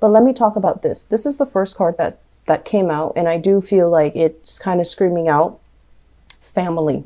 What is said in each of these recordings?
But let me talk about this. This is the first card that came out, and I do feel like it's kind of screaming out family.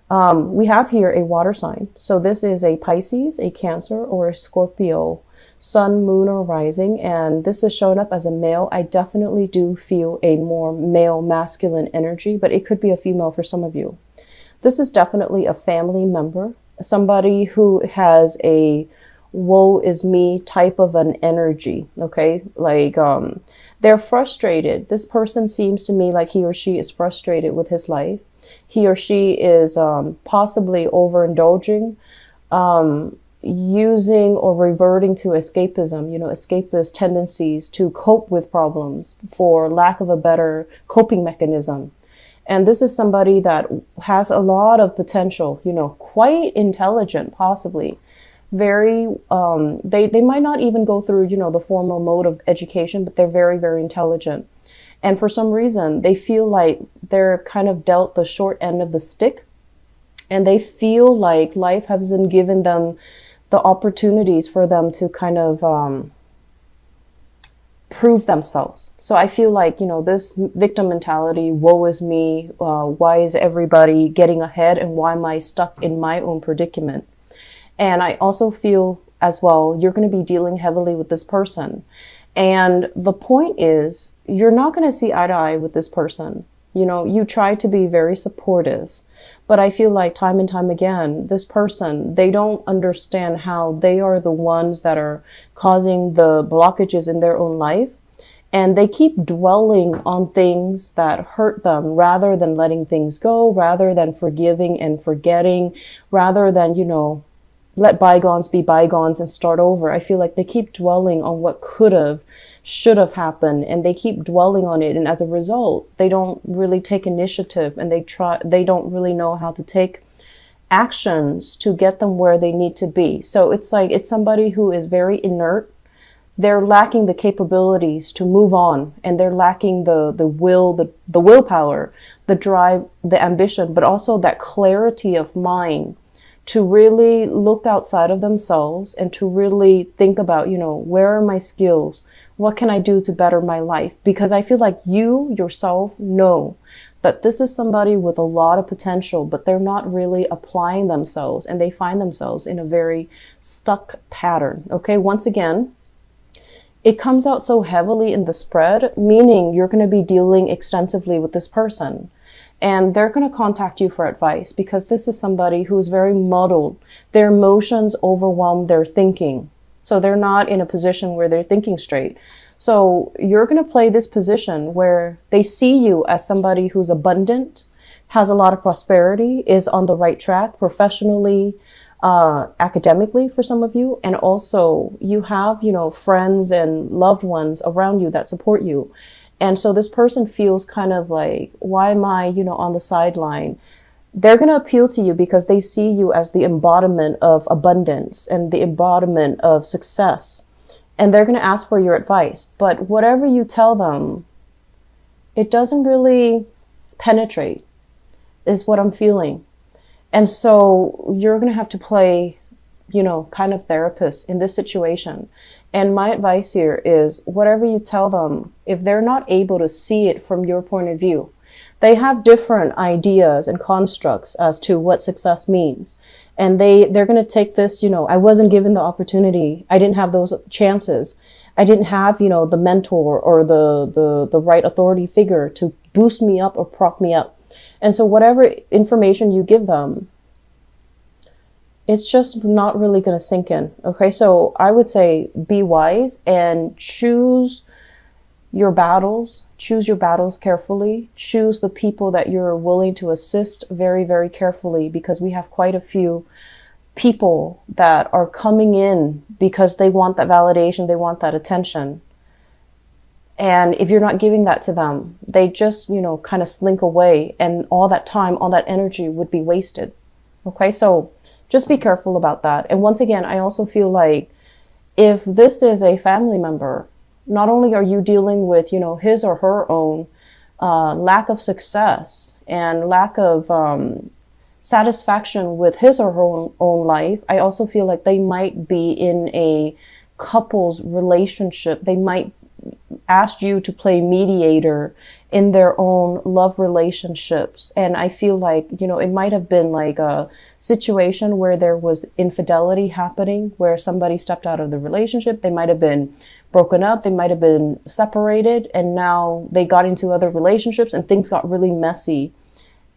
We have here a water sign. So this is a Pisces, a Cancer, or a Scorpio, sun, moon, or rising. And this is showing up as a male. I definitely do feel a more male masculine energy, but it could be a female for some of you. This is definitely a family member, somebody who has a woe is me type of an energy. Okay. Like, they're frustrated. This person seems to me like he or she is frustrated with his life. He or she is possibly overindulging, using or reverting to escapism, escapist tendencies to cope with problems for lack of a better coping mechanism. And this is somebody that has a lot of potential, quite intelligent, possibly. Very, they might not even go through, the formal mode of education, but they're very, very intelligent. And for some reason, they feel like they're kind of dealt the short end of the stick. And they feel like life hasn't given them the opportunities for them to kind of prove themselves. So I feel like, this victim mentality, woe is me, why is everybody getting ahead and why am I stuck in my own predicament? And I also feel as well, you're going to be dealing heavily with this person. And the point is, you're not going to see eye to eye with this person. You try to be very supportive, but I feel like time and time again, this person, they don't understand how they are the ones that are causing the blockages in their own life. And they keep dwelling on things that hurt them rather than letting things go, rather than forgiving and forgetting, rather than, let bygones be bygones and start over. I feel like they keep dwelling on what could have, should have happened, and they keep dwelling on it. And as a result, they don't really take initiative, and they don't really know how to take actions to get them where they need to be. So it's like, it's somebody who is very inert. They're lacking the capabilities to move on, and they're lacking the will, the willpower, the drive, the ambition, but also that clarity of mind to really look outside of themselves and to really think about, where are my skills? What can I do to better my life? Because I feel like you yourself know that this is somebody with a lot of potential, but they're not really applying themselves, and they find themselves in a very stuck pattern. Okay. Once again, it comes out so heavily in the spread, meaning you're going to be dealing extensively with this person. And they're going to contact you for advice because this is somebody who is very muddled. Their emotions overwhelm their thinking. So they're not in a position where they're thinking straight. So you're going to play this position where they see you as somebody who's abundant, has a lot of prosperity, is on the right track professionally, academically for some of you. And also you have, friends and loved ones around you that support you. And so this person feels kind of like, why am I, on the sideline? They're going to appeal to you because they see you as the embodiment of abundance and the embodiment of success. And they're going to ask for your advice. But whatever you tell them, it doesn't really penetrate, is what I'm feeling. And so you're going to have to play, kind of therapist in this situation. And my advice here is whatever you tell them, if they're not able to see it from your point of view, they have different ideas and constructs as to what success means. And they're going to take this, I wasn't given the opportunity. I didn't have those chances. I didn't have, the mentor or the right authority figure to boost me up or prop me up. And so whatever information you give them, it's just not really going to sink in. Okay. So I would say be wise and choose your battles carefully. Choose the people that you're willing to assist very, very carefully, because we have quite a few people that are coming in because they want that validation. They want that attention. And if you're not giving that to them, they just, kind of slink away, and all that time, all that energy would be wasted. Okay. So just be careful about that. And once again, I also feel like if this is a family member, not only are you dealing with, his or her own lack of success and lack of satisfaction with his or her own life, I also feel like they might be in a couple's relationship. They might ask you to play mediator in their own love relationships. And I feel like, you know, it might have been like a situation where there was infidelity happening, where somebody stepped out of the relationship. They might have been broken up. They might have been separated, and now they got into other relationships and things got really messy.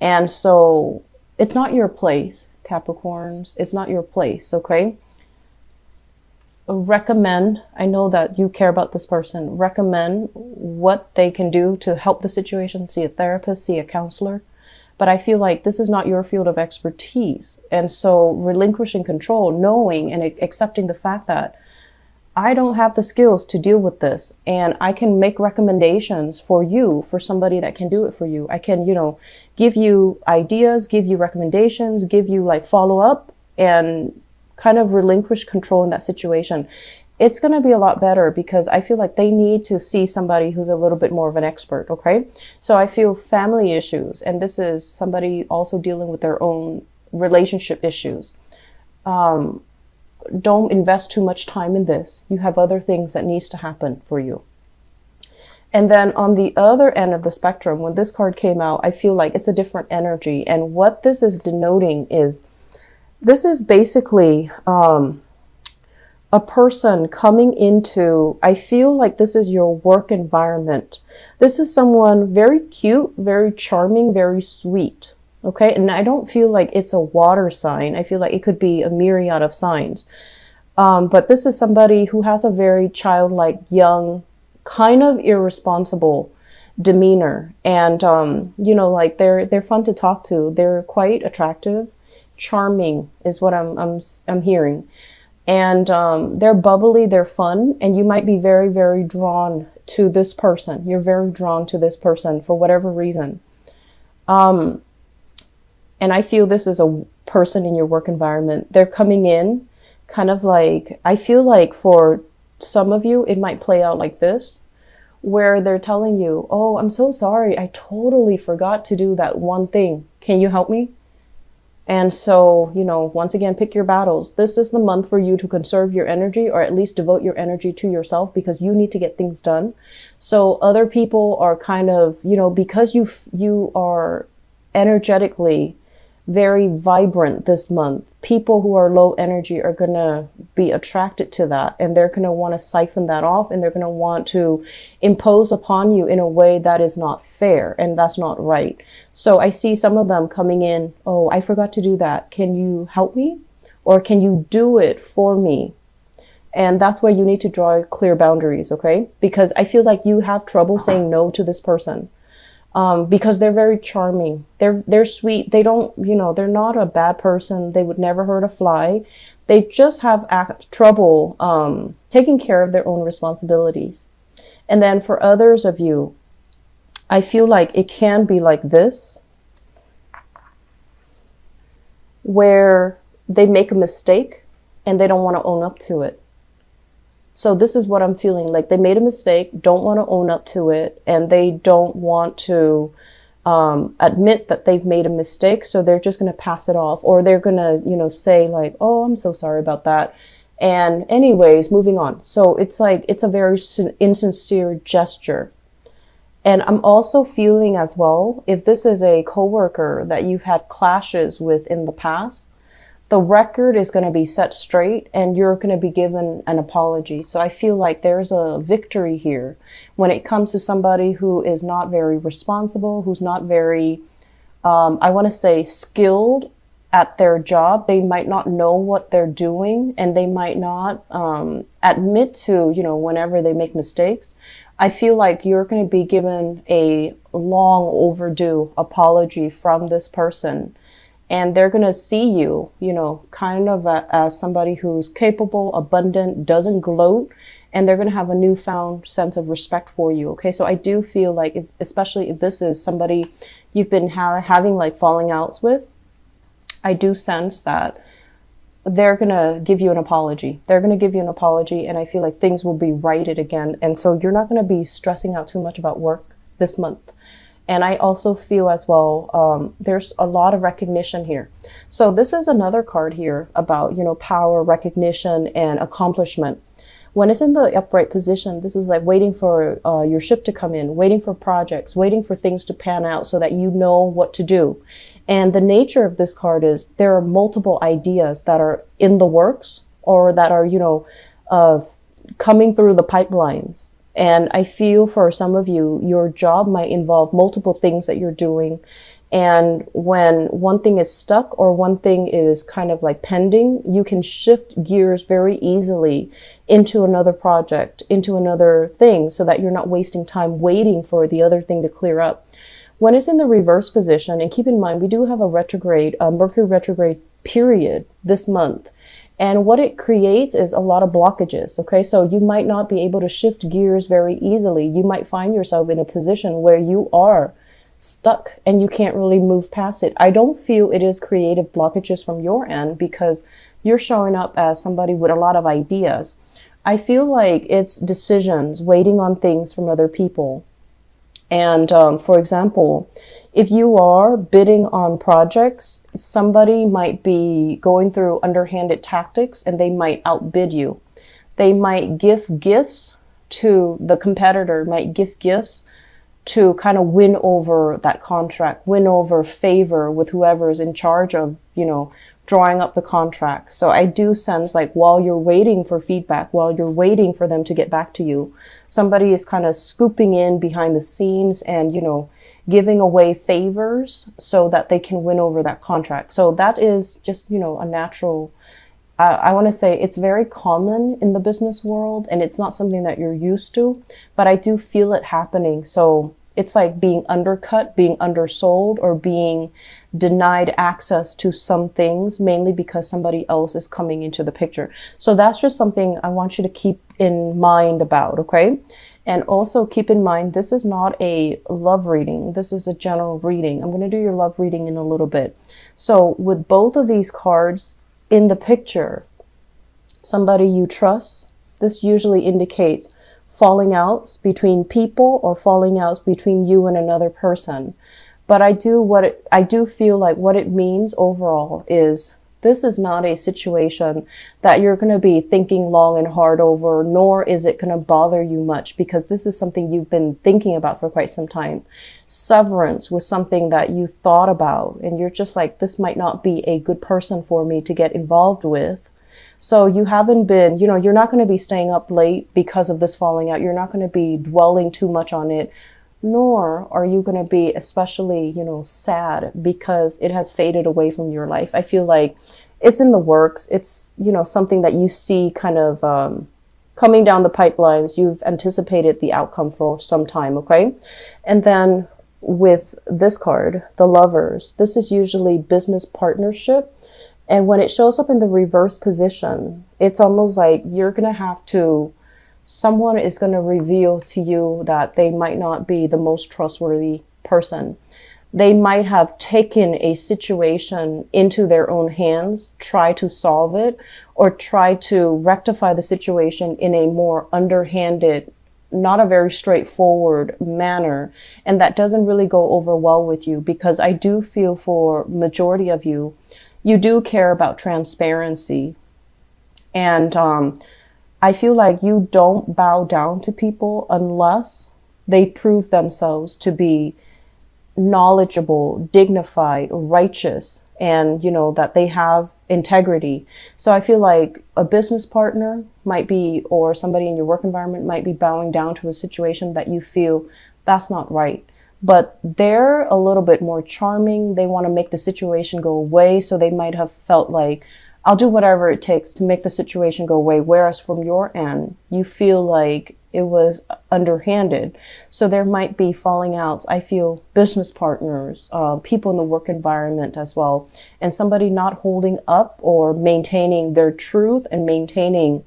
And so it's not your place, Capricorns. It's not your place, okay? Recommend, I know that you care about this person, recommend what they can do to help the situation. See a therapist, see a counselor. But I feel like this is not your field of expertise. And so relinquishing control, knowing and accepting the fact that I don't have the skills to deal with this, and I can make recommendations for you, for somebody that can do it for you. I can, you know, give you ideas, give you recommendations, give you like follow up, and kind of relinquish control in that situation. It's going to be a lot better, because I feel like they need to see somebody who's a little bit more of an expert. Okay. So I feel family issues, and this is somebody also dealing with their own relationship issues. Don't invest too much time in this. You have other things that needs to happen for you. And then on the other end of the spectrum, when this card came out, I feel like it's a different energy. And what this is denoting is, this is basically a person coming into, I feel like this is your work environment. This is someone very cute, very charming, very sweet. Okay. And I don't feel like it's a water sign. I feel like it could be a myriad of signs. But this is somebody who has a very childlike, young, kind of irresponsible demeanor. And, you know, like they're fun to talk to. They're quite attractive. Charming is what I'm hearing. And, they're bubbly, they're fun, and you might be very, very drawn to this person. You're very drawn to this person for whatever reason. And I feel this is a person in your work environment. They're coming in kind of like, I feel like for some of you, it might play out like this, where they're telling you, oh, I'm so sorry. I totally forgot to do that one thing. Can you help me? And so, you know, once again, pick your battles. This is the month for you to conserve your energy, or at least devote your energy to yourself, because you need to get things done. So other people are kind of, you know, because you are energetically very vibrant this month, people who are low energy are going to be attracted to that, and they're going to want to siphon that off, and they're going to want to impose upon you in a way that is not fair, and that's not right. So I see some of them coming in, oh, I forgot to do that. Can you help me? Or can you do it for me? And that's where you need to draw clear boundaries, okay? Because I feel like you have trouble saying no to this person. Because they're very charming. They're sweet. They don't, you know, they're not a bad person. They would never hurt a fly. They just have trouble, taking care of their own responsibilities. And then for others of you, I feel like it can be like this, where they make a mistake and they don't want to own up to it. So this is what I'm feeling like. They made a mistake, don't want to own up to it, and they don't want to admit that they've made a mistake. So they're just going to pass it off, or they're going to, you know, say like, oh, I'm so sorry about that. And anyways, moving on. So it's like, it's a very insincere gesture. And I'm also feeling as well, if this is a coworker that you've had clashes with in the past, the record is going to be set straight, and you're going to be given an apology. So I feel like there's a victory here when it comes to somebody who is not very responsible, who's not very, I want to say, skilled at their job. They might not know what they're doing, and they might not admit to, you know, whenever they make mistakes. I feel like you're going to be given a long overdue apology from this person. And they're going to see you, you know, kind of as somebody who's capable, abundant, doesn't gloat, and they're going to have a newfound sense of respect for you. Okay. So I do feel like, especially if this is somebody you've been having like falling outs with, I do sense that they're going to give you an apology. They're going to give you an apology, and I feel like things will be righted again. And so you're not going to be stressing out too much about work this month. And I also feel as well, there's a lot of recognition here. So this is another card here about, you know, power, recognition, and accomplishment. When it's in the upright position, this is like waiting for your ship to come in, waiting for projects, waiting for things to pan out so that you know what to do. And the nature of this card is there are multiple ideas that are in the works or that are, coming through the pipelines. And I feel for some of you, your job might involve multiple things that you're doing. And when one thing is stuck or one thing is kind of like pending, you can shift gears very easily into another project, into another thing, so that you're not wasting time waiting for the other thing to clear up. When it's in the reverse position, and keep in mind, we do have a retrograde, Mercury retrograde period this month. And what it creates is a lot of blockages. Okay. So you might not be able to shift gears very easily. You might find yourself in a position where you are stuck and you can't really move past it. I don't feel it is creative blockages from your end because you're showing up as somebody with a lot of ideas. I feel like it's decisions, waiting on things from other people. And for example, if you are bidding on projects, somebody might be going through underhanded tactics and they might outbid you. They might give gifts to the competitor, might give gifts to kind of win over that contract, win over favor with whoever is in charge of, drawing up the contract. So I do sense like while you're waiting for feedback, while you're waiting for them to get back to you, somebody is kind of scooping in behind the scenes and, giving away favors so that they can win over that contract. So that is just, a natural, I want to say it's very common in the business world and it's not something that you're used to, but I do feel it happening. So it's like being undercut, being undersold, or being denied access to some things, mainly because somebody else is coming into the picture. So that's just something I want you to keep in mind about, okay? And also keep in mind, this is not a love reading. This is a general reading. I'm going to do your love reading in a little bit. So with both of these cards in the picture, somebody you trust, this usually indicates falling outs between people or falling outs between you and another person. But I do feel like what it means overall is this is not a situation that you're going to be thinking long and hard over, nor is it going to bother you much because this is something you've been thinking about for quite some time. Severance was something that you thought about and you're just like, this might not be a good person for me to get involved with. So you haven't been, you're not going to be staying up late because of this falling out. You're not going to be dwelling too much on it, nor are you going to be especially, sad because it has faded away from your life. I feel like it's in the works. It's, something that you see kind of coming down the pipelines. You've anticipated the outcome for some time, okay? And then with this card, the Lovers, this is usually business partnership. And when it shows up in the reverse position, it's almost like you're going to have to, someone is going to reveal to you that they might not be the most trustworthy person. They might have taken a situation into their own hands, try to solve it, or try to rectify the situation in a more underhanded, not a very straightforward manner. And that doesn't really go over well with you because I do feel for majority of you, you do care about transparency. And I feel like you don't bow down to people unless they prove themselves to be knowledgeable, dignified, righteous, and, that they have integrity. So I feel like a business partner might be, or somebody in your work environment might be bowing down to a situation that you feel that's not right. But they're a little bit more charming. They want to make the situation go away. So they might have felt like, I'll do whatever it takes to make the situation go away. Whereas from your end, you feel like it was underhanded. So there might be falling outs. I feel business partners, people in the work environment as well. And somebody not holding up or maintaining their truth and maintaining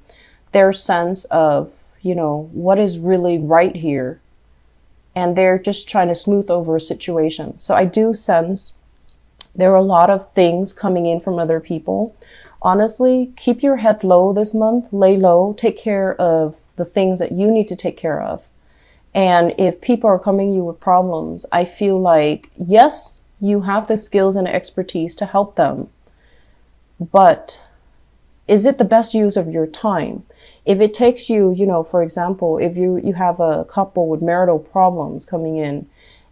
their sense of, what is really right here. And they're just trying to smooth over a situation. So I do sense there are a lot of things coming in from other people. Honestly, keep your head low this month, lay low, take care of the things that you need to take care of. And if people are coming to you with problems, I feel like, yes, you have the skills and expertise to help them, but is it the best use of your time? If it takes you, for example, if you have a couple with marital problems coming in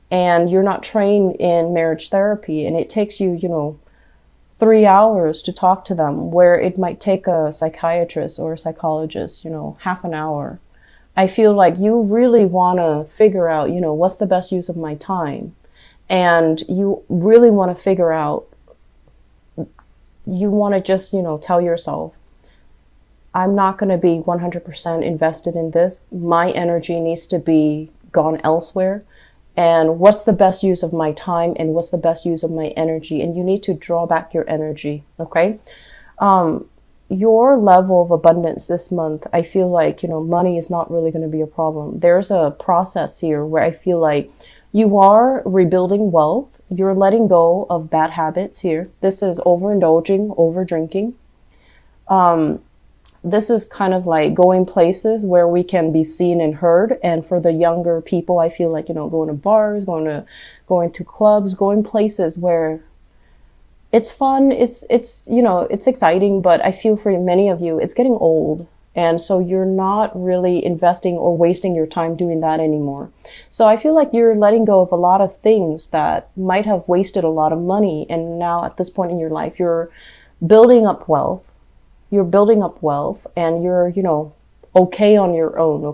and you're not trained in marriage therapy and it takes you, 3 hours to talk to them, where it might take a psychiatrist or a psychologist, half an hour. I feel like you really want to figure out, what's the best use of my time? And you really want to figure out, you want to just, tell yourself, I'm not going to be 100% invested in this. My energy needs to be gone elsewhere. And what's the best use of my time and what's the best use of my energy? And you need to draw back your energy, okay? Your level of abundance this month, I feel like, money is not really going to be a problem. There's a process here where I feel like you are rebuilding wealth. You're letting go of bad habits here. This is overindulging, over drinking. This is kind of like going places where we can be seen and heard. And for the younger people, I feel like, going to bars, going to clubs, going places where it's fun. It's exciting, but I feel for many of you, it's getting old. And so you're not really investing or wasting your time doing that anymore. So I feel like you're letting go of a lot of things that might have wasted a lot of money. And now at this point in your life, you're building up wealth. You're building up wealth and you're, okay on your own. Okay.